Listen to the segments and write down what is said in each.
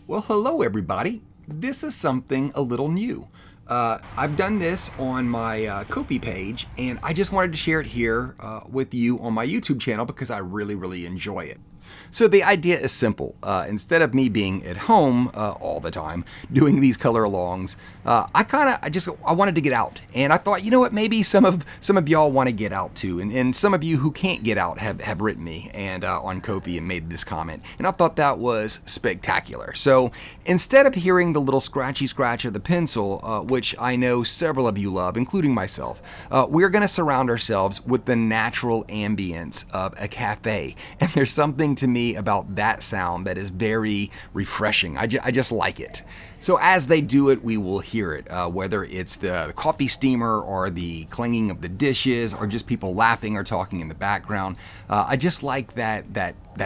Well, hello everybody. This is something a little new. I've done this on my Kofi page, and I just wanted to share it here with you on my YouTube channel because I really enjoy it. So the idea is simple. Instead of me being at home all the time doing these color alongs, I wanted to get out, and I thought, you know what, maybe some of y'all want to get out too, and some of you who can't get out have written me and on Kofi and made this comment, and I thought that was spectacular. So instead of hearing the little scratchy scratch of the pencil, which I know several of you love, including myself, we're going to surround ourselves with the natural ambience of a cafe, and there's something to me about that sound that is very refreshing. I just like it. So as they do it, we will hear it, whether it's the coffee steamer or the clanging of the dishes or just people laughing or talking in the background. I just like that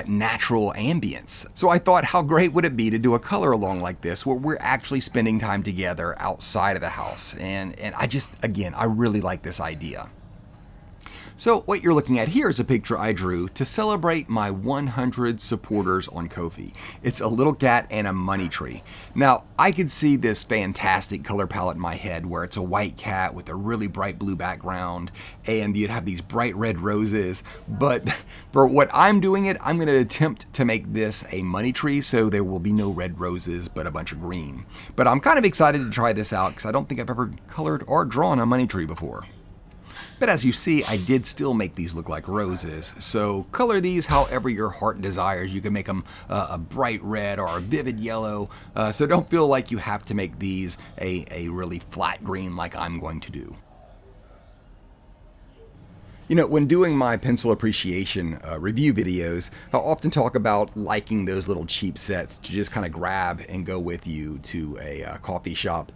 natural ambience. So I thought, how great would it be to do a color along like this where we're actually spending time together outside of the house. And I really like this idea. So what you're looking at here is a picture I drew to celebrate my 100 supporters on Kofi. It's a little cat and a money tree. Now, I could see this fantastic color palette in my head where it's a white cat with a really bright blue background and you'd have these bright red roses. But for what I'm doing I'm going to attempt to make this a money tree, so there will be no red roses but a bunch of green. But I'm kind of excited to try this out because I don't think I've ever colored or drawn a money tree before. But as you see, I did still make these look like roses. So color these however your heart desires. You can make them a bright red or a vivid yellow. So don't feel like you have to make these a really flat green like I'm going to do. You know, when doing my pencil appreciation review videos, I often talk about liking those little cheap sets to just kind of grab and go with you to a coffee shop.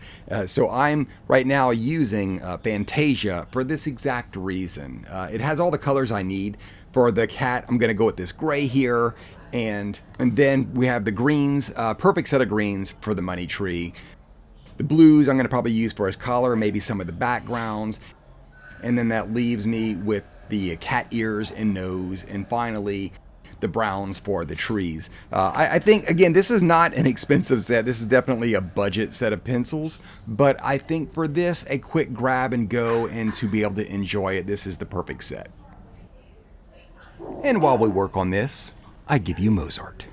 So I'm right now using Fantasia for this exact reason. It has all the colors I need. For the cat, I'm going to go with this gray here. And then we have the greens, perfect set of greens for the money tree. The blues I'm going to probably use for his collar, maybe some of the backgrounds. And then that leaves me with the cat ears and nose, and finally the browns for the trees. I think, again, this is not an expensive set. This is definitely a budget set of pencils, but I think for this, a quick grab and go and to be able to enjoy it, this is the perfect set. And while we work on this, I give you Mozart.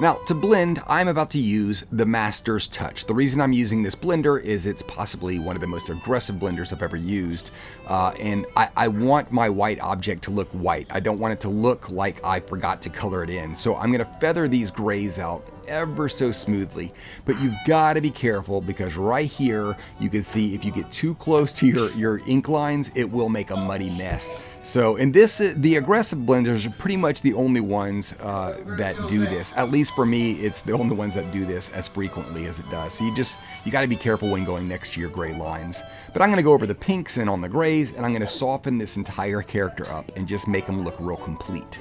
Now, to blend, I'm about to use the Master's Touch. The reason I'm using this blender is it's possibly one of the most aggressive blenders I've ever used. And I want my white object to look white. I don't want it to look like I forgot to color it in. So I'm going to feather these grays out ever so smoothly. But you've got to be careful because right here, you can see if you get too close to your ink lines, it will make a muddy mess. So in this, the aggressive blenders are pretty much the only ones that do this. At least for me, it's the only ones that do this as frequently as it does. So you got to be careful when going next to your gray lines. But I'm going to go over the pinks and on the grays, and I'm going to soften this entire character up and just make them look real complete.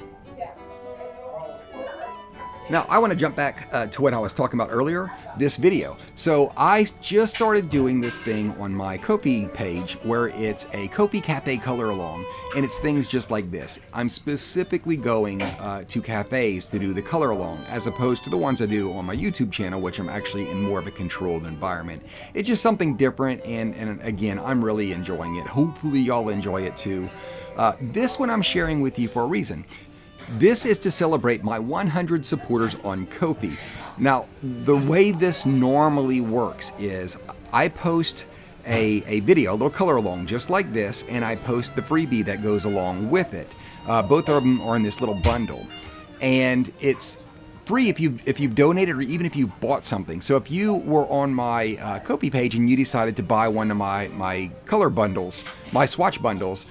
Now, I want to jump back to what I was talking about earlier, this video. So I just started doing this thing on my Ko-fi page where it's a Kofi-Cafe-Color-Along, and it's things just like this. I'm specifically going to cafes to do the color-along, as opposed to the ones I do on my YouTube channel, which I'm actually in more of a controlled environment. It's just something different, and again, I'm really enjoying it. Hopefully y'all enjoy it too. This one I'm sharing with you for a reason. This is to celebrate my 100 supporters on Ko-fi. Now, the way this normally works is I post a video, a little color along just like this, and I post the freebie that goes along with it. Both of them are in this little bundle, and it's free if you've donated or even if you bought something. So if you were on my Ko-fi page and you decided to buy one of my color bundles, my swatch bundles,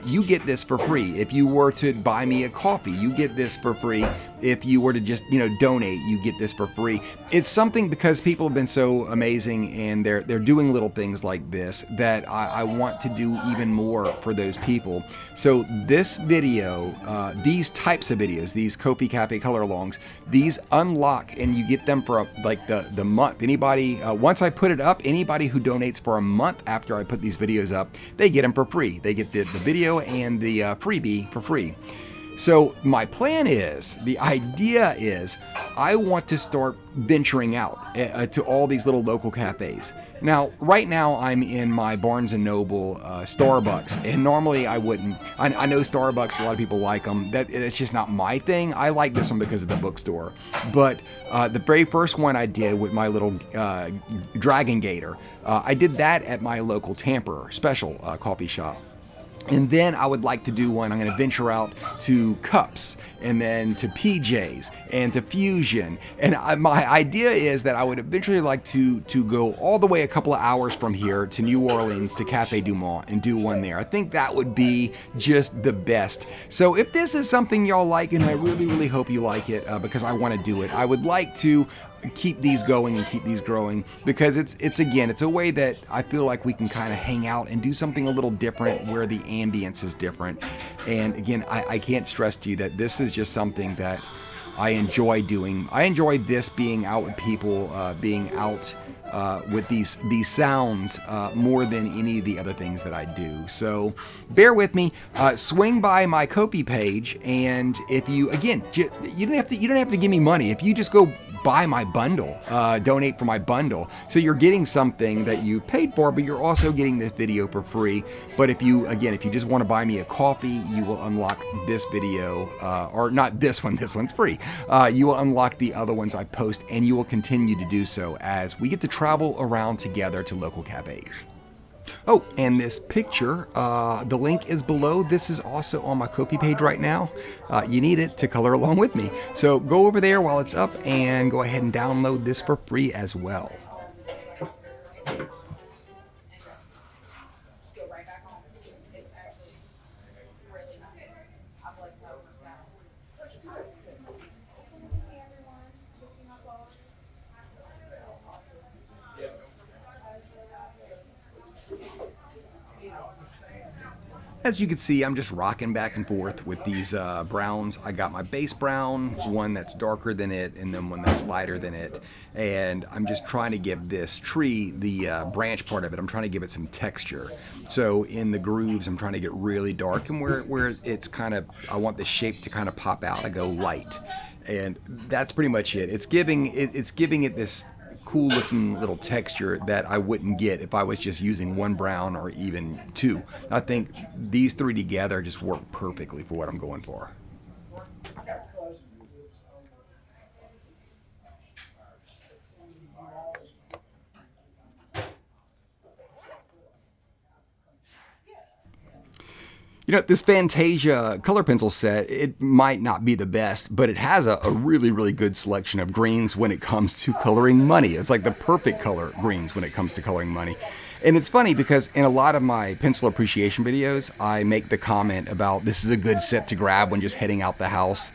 you get this for free. If you were to buy me a coffee, you get this for free. If you were to just donate, you get this for free. It's something because people have been so amazing and they're doing little things like this that I want to do even more for those people. So this video, these types of videos, these Kofi-Cafe-Color-Alongs, these unlock and you get them for like the month. Anybody, once I put it up, anybody who donates for a month after I put these videos up, they get them for free. They get the video and the freebie for free. So my plan is, the idea is, I want to start venturing out to all these little local cafes. Now, right now I'm in my Barnes & Noble Starbucks, and normally I wouldn't. I know Starbucks, a lot of people like them. It's just not my thing. I like this one because of the bookstore. But the very first one I did with my little Dragon Gator, I did that at my local Tamper special coffee shop. And then I would like to do one, I'm going to venture out to Cups and then to PJs and to Fusion. And my idea is that I would eventually like to go all the way a couple of hours from here to New Orleans to Cafe Du Monde and do one there. I think that would be just the best. So if this is something y'all like, and I really, really hope you like it because I want to do it, I would like to keep these going and keep these growing because it's a way that I feel like we can kind of hang out and do something a little different where the ambience is different. And again, I can't stress to you that this is just something that I enjoy doing. I enjoy this, being out with people, being out with these sounds more than any of the other things that I do. So bear with me. Swing by my Ko-fi page, and if you don't have to give me money. If you just go buy my bundle, donate for my bundle, so you're getting something that you paid for, but you're also getting this video for free. But if you just want to buy me a coffee, you will unlock this video, or not this one. This one's free. You will unlock the other ones I post, and you will continue to do so as we get to travel around together to local cafes. Oh, and this picture, the link is below. This is also on my Ko-fi page right now. You need it to color along with me. So go over there while it's up and go ahead and download this for free as well. As you can see, I'm just rocking back and forth with these browns. I got my base brown, one that's darker than it, and then one that's lighter than it. And I'm just trying to give this tree, the branch part of it, I'm trying to give it some texture. So in the grooves, I'm trying to get really dark, and where it's kind of, I want the shape to kind of pop out, I go light. And that's pretty much it. It's giving it this cool looking little texture that I wouldn't get if I was just using one brown or even two. I think these three together just work perfectly for what I'm going for. You know, this Fantasia color pencil set, it might not be the best, but it has a really, really good selection of greens when it comes to coloring money. It's like the perfect color greens when it comes to coloring money. And it's funny because in a lot of my pencil appreciation videos, I make the comment about this is a good set to grab when just heading out the house.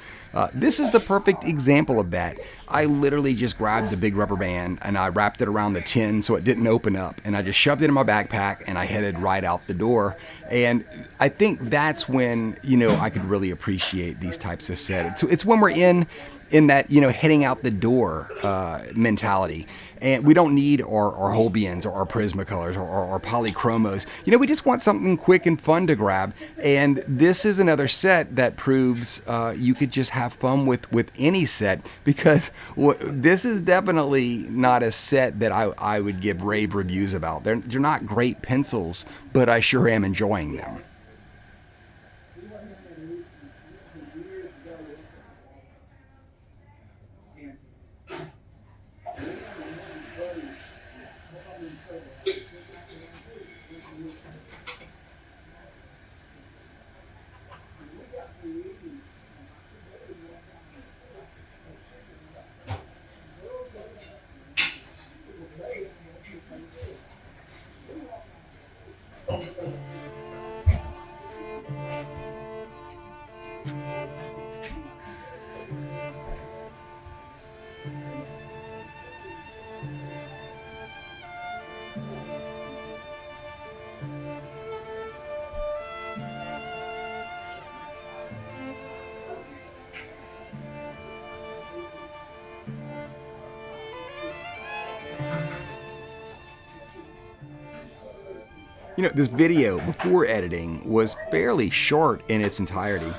This is the perfect example of that. I literally just grabbed the big rubber band and I wrapped it around the tin so it didn't open up, and I just shoved it in my backpack and I headed right out the door. And I think that's when, you know, I could really appreciate these types of sets. It's when we're in in that, you know, heading out the door mentality. And we don't need our Holbeians or our Prismacolors or our Polychromos. You know, we just want something quick and fun to grab. And this is another set that proves you could just have fun with any set, because this is definitely not a set that I would give rave reviews about. They're not great pencils, but I sure am enjoying them. You know, this video before editing was fairly short in its entirety.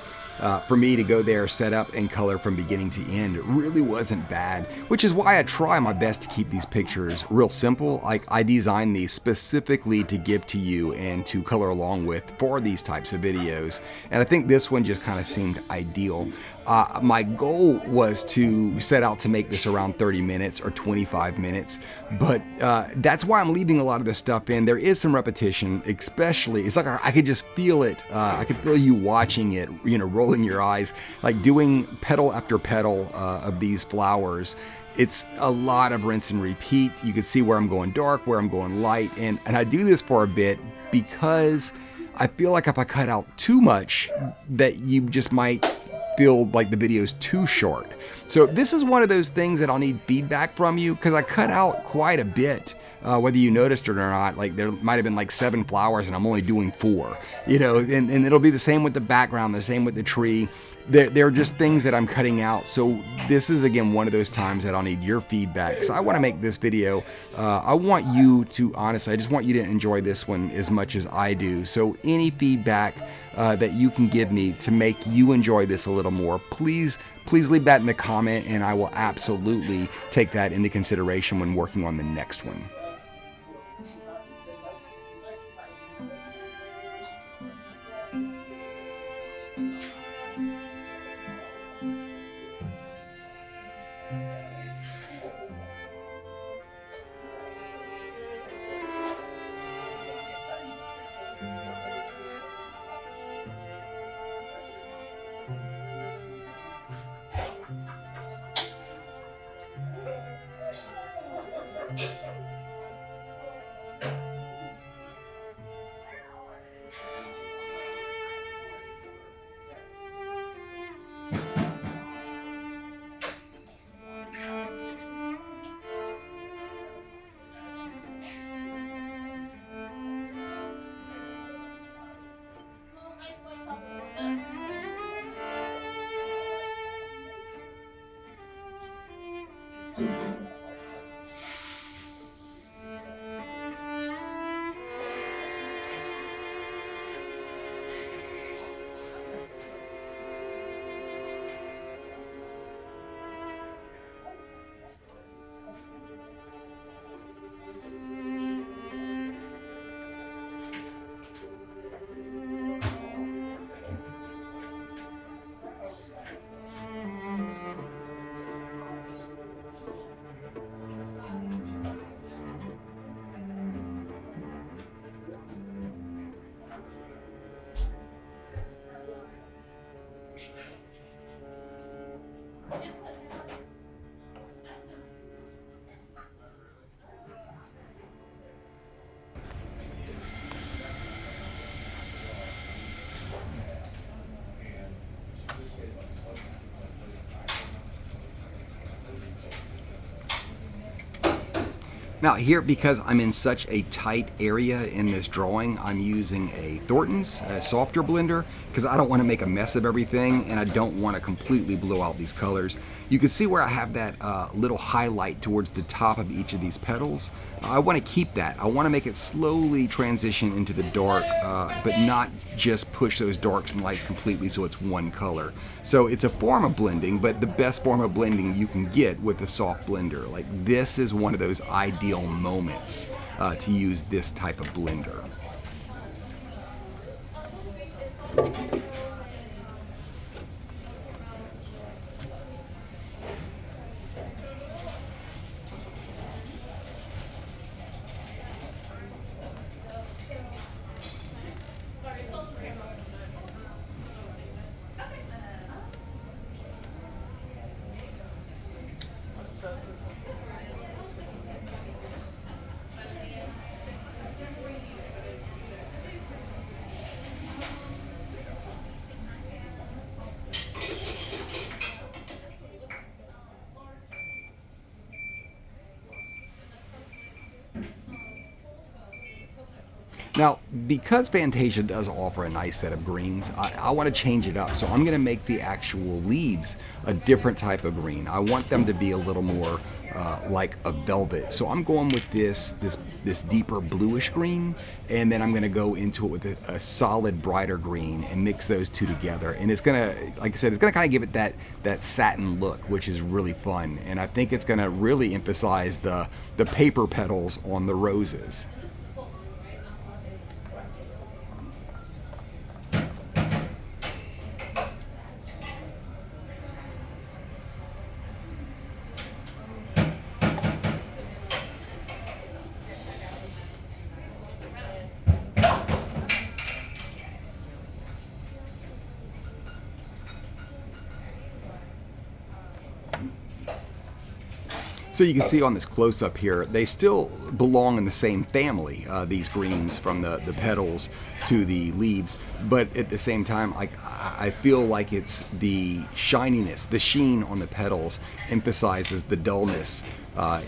For me to go there, set up, and color from beginning to end really wasn't bad, which is why I try my best to keep these pictures real simple. Like, I designed these specifically to give to you and to color along with for these types of videos, and I think this one just kind of seemed ideal. My goal was to set out to make this around 30 minutes or 25 minutes, but that's why I'm leaving a lot of this stuff in. There is some repetition, especially, it's like I could just feel it. I could feel you watching it, you know, rolling your eyes, like doing petal after petal of these flowers. It's a lot of rinse and repeat. You can see where I'm going dark, where I'm going light, and I do this for a bit because I feel like if I cut out too much, that you just might feel like the video is too short. So this is one of those things that I'll need feedback from you, because I cut out quite a bit. Whether you noticed it or not, like there might have been like 7 flowers and I'm only doing 4, you know, and it'll be the same with the background, the same with the tree. They're just things that I'm cutting out. So this is, again, one of those times that I'll need your feedback. So I want to make this video. I want you to, honestly, I just want you to enjoy this one as much as I do. So any feedback that you can give me to make you enjoy this a little more, please leave that in the comment, and I will absolutely take that into consideration when working on the next one. Now here, because I'm in such a tight area in this drawing, I'm using a Thorntons, a softer blender, because I don't want to make a mess of everything and I don't want to completely blow out these colors. You can see where I have that little highlight towards the top of each of these petals. I want to keep that. I want to make it slowly transition into the dark, but not just push those darks and lights completely so it's one color. So it's a form of blending, but the best form of blending you can get with a soft blender. Like this is one of those ideal moments to use this type of blender. Now, because Fantasia does offer a nice set of greens, I want to change it up. So I'm going to make the actual leaves a different type of green. I want them to be a little more like a velvet. So I'm going with this deeper bluish green, and then I'm going to go into it with a solid brighter green and mix those two together. And it's going to, like I said, it's going to kind of give it that satin look, which is really fun. And I think it's going to really emphasize the paper petals on the roses. So you can see on this close-up here, they still belong in the same family, these greens, from the petals to the leaves, but at the same time, I feel like it's the shininess, the sheen on the petals emphasizes the dullness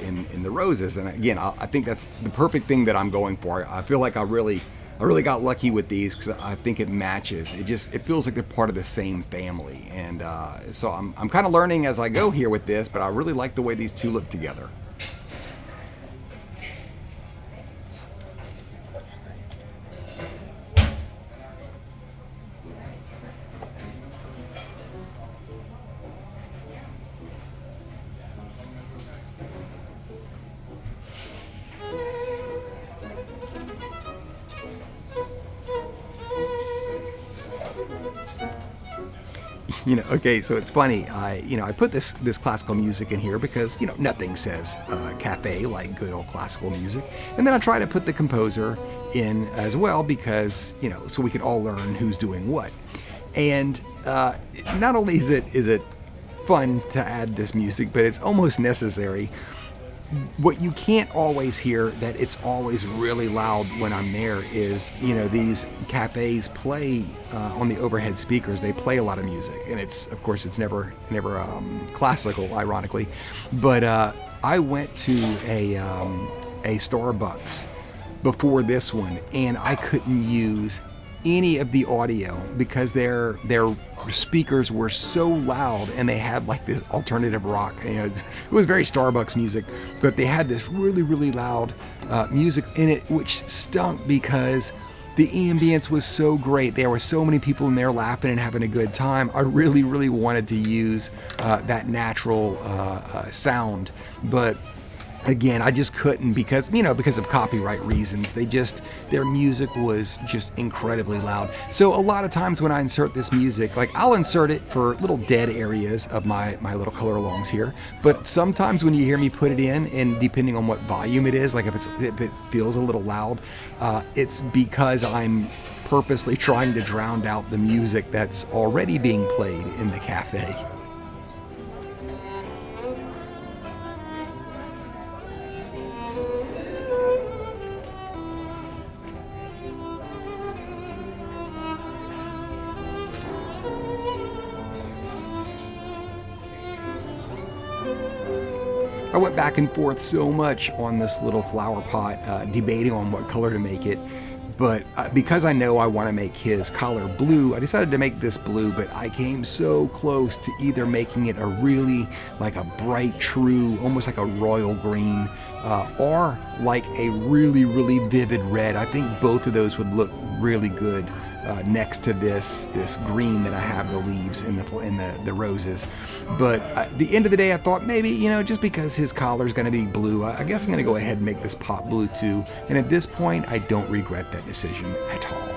in the roses. And again, I think that's the perfect thing that I'm going for. I feel like I really got lucky with these because I think it matches. It feels like they're part of the same family. And so I'm kind of learning as I go here with this, but I really like the way these two look together. Okay, so it's funny. I put this classical music in here because nothing says cafe like good old classical music, and then I try to put the composer in as well because so we can all learn who's doing what. And not only is it fun to add this music, but it's almost necessary. What you can't always hear, that it's always really loud when I'm there, is these cafes play on the overhead speakers. They play a lot of music, and of course it's never classical, ironically. But I went to a Starbucks before this one, and I couldn't use any of the audio because their speakers were so loud, and they had like this alternative rock. It was very Starbucks music, but they had this really loud music in it, which stunk because the ambience was so great. There were so many people in there laughing and having a good time. I really wanted to use that natural sound, but again, I just couldn't because of copyright reasons. Their music was just incredibly loud. So a lot of times when I insert this music, like I'll insert it for little dead areas of my little color-alongs here. But sometimes when you hear me put it in, and depending on what volume it is, like if it feels a little loud, it's because I'm purposely trying to drown out the music that's already being played in the cafe. I went back and forth so much on this little flower pot, debating on what color to make it. But because I know I want to make his collar blue, I decided to make this blue, but I came so close to either making it a really like a bright, true, almost like a royal green, or like a really, really vivid red. I think both of those would look really good next to this green that I have the leaves in the roses. But at the end of the day, I thought maybe, just because his collar is going to be blue, I guess I'm going to go ahead and make this pot blue too. And at this point, I don't regret that decision at all.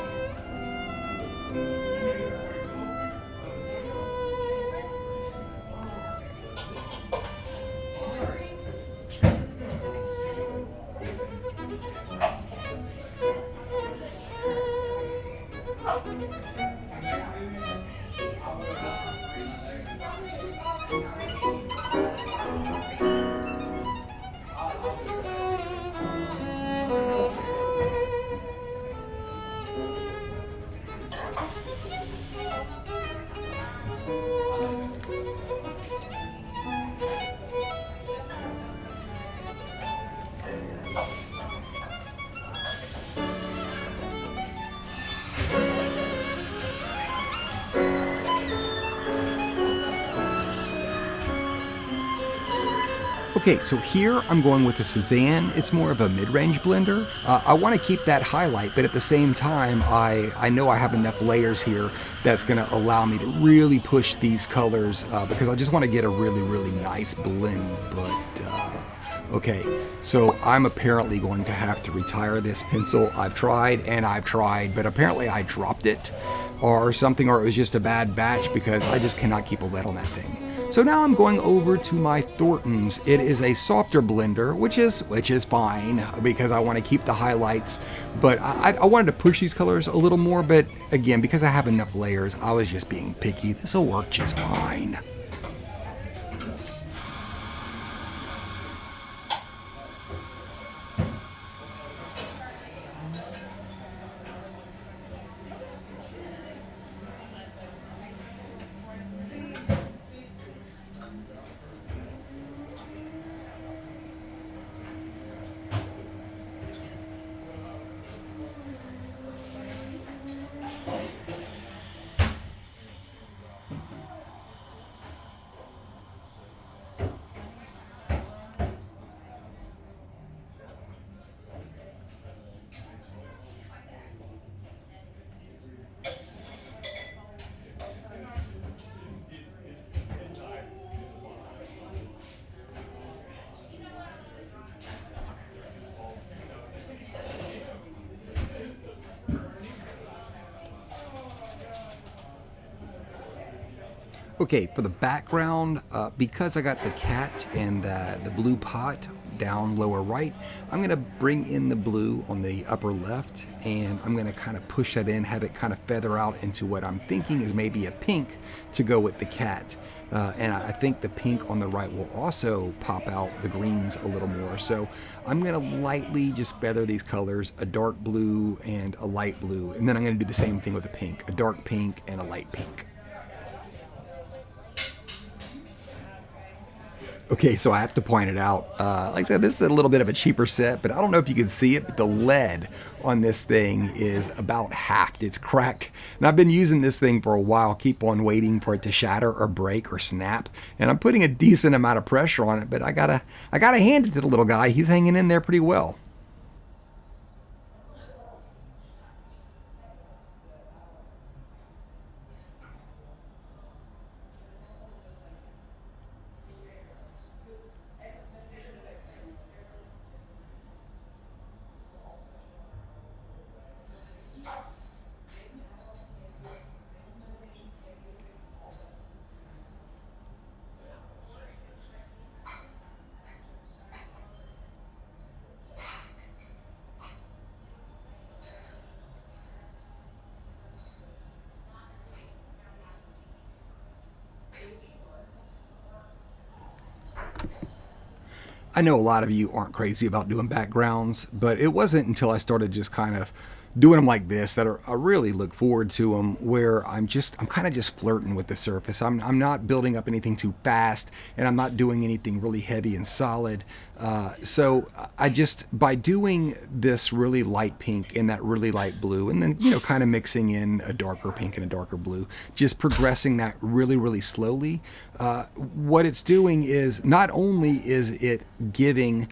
Okay, so here I'm going with a Cezanne. It's more of a mid-range blender. I want to keep that highlight, but at the same time, I know I have enough layers here that's going to allow me to really push these colors because I just want to get a really, really nice blend. But okay, so I'm apparently going to have to retire this pencil. I've tried, but apparently I dropped it or something, or it was just a bad batch because I just cannot keep a lid on that thing. So now I'm going over to my Thorntons. It is a softer blender, which is fine because I want to keep the highlights, but I wanted to push these colors a little more, but again, because I have enough layers, I was just being picky. This will work just fine. Okay, for the background, because I got the cat and the blue pot down lower right, I'm going to bring in the blue on the upper left, and I'm going to kind of push that in, have it kind of feather out into what I'm thinking is maybe a pink to go with the cat. And I think the pink on the right will also pop out the greens a little more. So I'm going to lightly just feather these colors, a dark blue and a light blue. And then I'm going to do the same thing with the pink, a dark pink and a light pink. Okay, so I have to point it out. Like I said, this is a little bit of a cheaper set, but I don't know if you can see it, but the lead on this thing is about halved. It's cracked. And I've been using this thing for a while, keep on waiting for it to shatter or break or snap. And I'm putting a decent amount of pressure on it, but I gotta hand it to the little guy. He's hanging in there pretty well. I know a lot of you aren't crazy about doing backgrounds, but it wasn't until I started just kind of doing them like this that I really look forward to them, where I'm kind of just flirting with the surface. I'm not building up anything too fast, and I'm not doing anything really heavy and solid. So I just, by doing this really light pink and that really light blue, and then, kind of mixing in a darker pink and a darker blue, just progressing that really, really slowly, what it's doing is, not only is it giving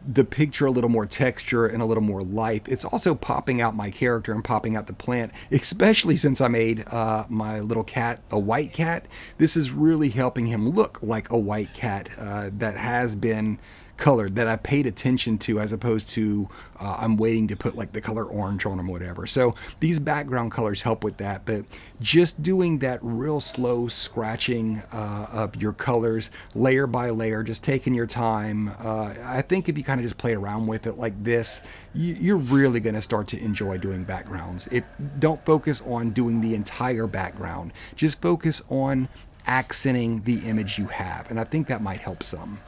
the picture a little more texture and a little more life, it's also popping out my character and popping out the plant, especially since I made my little cat a white cat. This is really helping him look like a white cat that has been colored, that I paid attention to, as opposed to I'm waiting to put like the color orange on them or whatever. So these background colors help with that, but just doing that real slow scratching of your colors layer by layer, just taking your time. I think if you kind of just play around with it like this, you're really going to start to enjoy doing backgrounds. Don't focus on doing the entire background, just focus on accenting the image you have, and I think that might help some.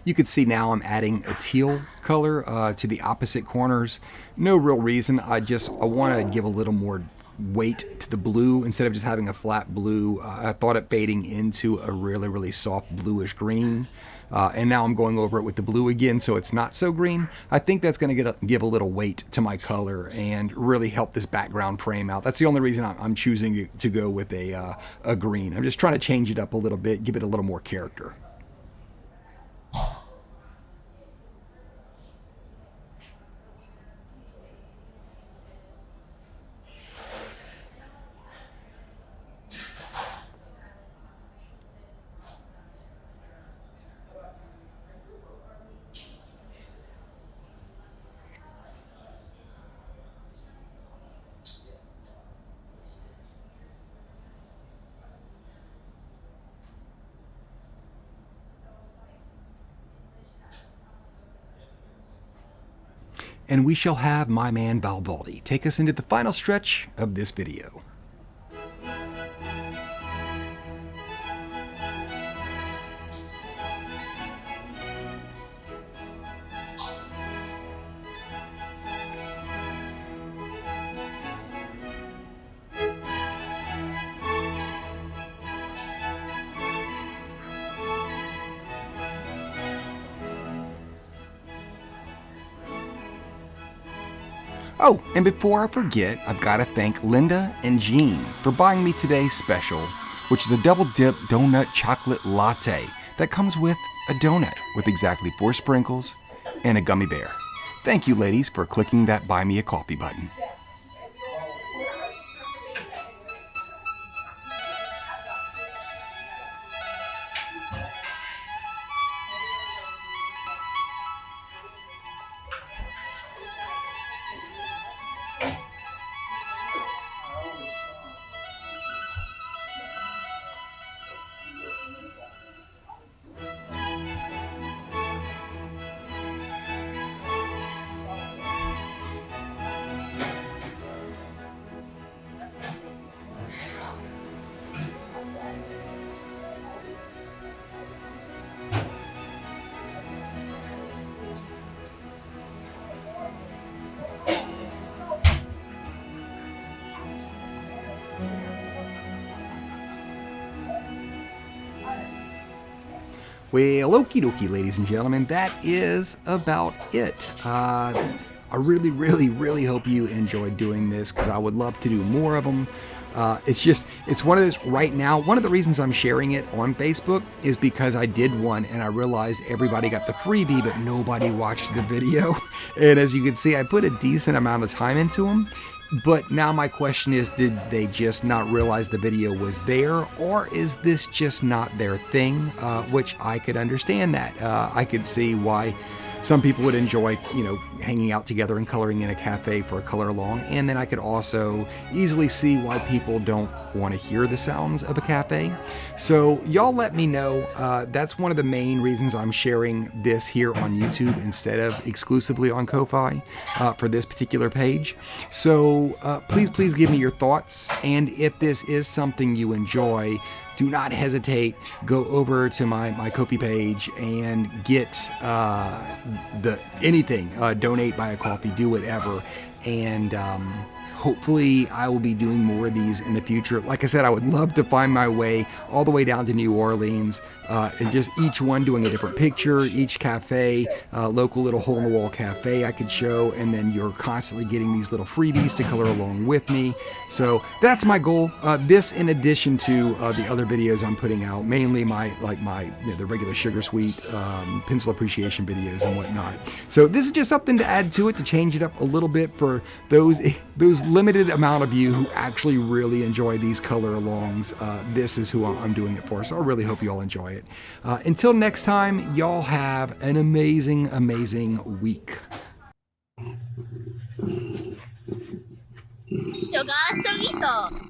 You can see now I'm adding a teal color to the opposite corners. No real reason. I want to give a little more weight to the blue instead of just having a flat blue. I thought it fading into a really, really soft bluish green. And now I'm going over it with the blue again, so it's not so green. I think that's going to give a little weight to my color and really help this background frame out. That's the only reason I'm choosing to go with a green. I'm just trying to change it up a little bit, give it a little more character. And we shall have my man Valvaldi take us into the final stretch of this video. Oh, and before I forget, I've got to thank Linda and Jean for buying me today's special, which is a double dip donut chocolate latte that comes with a donut with exactly 4 sprinkles and a gummy bear. Thank you, ladies, for clicking that buy me a coffee button. Well, okie dokie, ladies and gentlemen, that is about it. I really, really, really hope you enjoyed doing this, because I would love to do more of them. It's one of those right now. One of the reasons I'm sharing it on Facebook is because I did one and I realized everybody got the freebie, but nobody watched the video. And as you can see, I put a decent amount of time into them. But now my question is, did they just not realize the video was there, or is this just not their thing? Which I could understand that. I could see why some people would enjoy, hanging out together and coloring in a cafe for a color along. And then I could also easily see why people don't want to hear the sounds of a cafe. So y'all let me know. That's one of the main reasons I'm sharing this here on YouTube instead of exclusively on Ko-Fi for this particular page. So please give me your thoughts. And if this is something you enjoy, do not hesitate. Go over to my Kofi page and get anything. Donate, buy a coffee, do whatever. And hopefully I will be doing more of these in the future. Like I said, I would love to find my way all the way down to New Orleans, and just each one doing a different picture, each cafe, local little hole-in-the-wall cafe I could show, and then you're constantly getting these little freebies to color along with me. So that's my goal. This in addition to the other videos I'm putting out, mainly the regular sugar sweet pencil appreciation videos and whatnot. So this is just something to add to it, to change it up a little bit for those limited amount of you who actually really enjoy these color-alongs. This is who I'm doing it for, so I really hope you all enjoy it. Until next time, y'all have an amazing, amazing week. Sugar Savito.